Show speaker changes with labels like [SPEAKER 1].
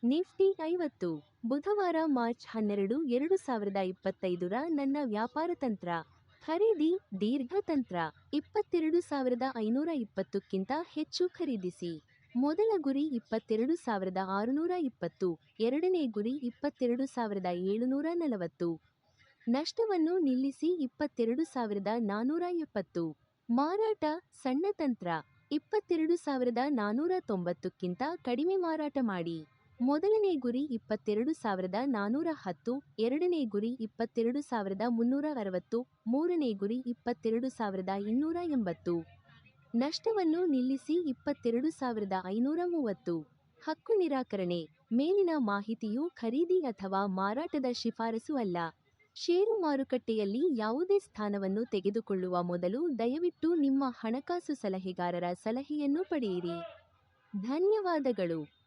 [SPEAKER 1] Nifty 50 ಬುಧವಾರ March 12, 2025 ನನ್ನ ವ್ಯಾಪಾರ ತಂತ್ರ. ಖರೀದಿ ದೀರ್ಘ ತಂತ್ರ. 22,520ಕ್ಕಿಂತ ಹೆಚ್ಚು ಖರೀದಿಸಿ. ಮೊದಲ ಗುರಿ 22,620, ಎರಡನೇ ಗುರಿ 22,740. ನಷ್ಟವನ್ನು ನಿಲ್ಲಿಸಿ 22,470. ಮಾರಾಟ ಸಣ್ಣ ತಂತ್ರ. 22,490ಕ್ಕಿಂತ ಕಡಿಮೆ ಮಾರಾಟ ಮಾಡಿ. ಮೊದಲನೇ ಗುರಿ 22,410, ಎರಡನೇ ಗುರಿ 22,360, ಮೂರನೇ ಗುರಿ 22,280. ನಷ್ಟವನ್ನು ನಿಲ್ಲಿಸಿ 22,530. ಹಕ್ಕು ನಿರಾಕರಣೆ. ಮೇಲಿನ ಮಾಹಿತಿಯು ಖರೀದಿ ಅಥವಾ ಮಾರಾಟದ ಶಿಫಾರಸು ಅಲ್ಲ. ಷೇರು ಮಾರುಕಟ್ಟೆಯಲ್ಲಿ ಯಾವುದೇ ಸ್ಥಾನವನ್ನು ತೆಗೆದುಕೊಳ್ಳುವ ಮೊದಲು ದಯವಿಟ್ಟು ನಿಮ್ಮ ಹಣಕಾಸು ಸಲಹೆಗಾರರ ಸಲಹೆಯನ್ನು ಪಡೆಯಿರಿ. ಧನ್ಯವಾದಗಳು.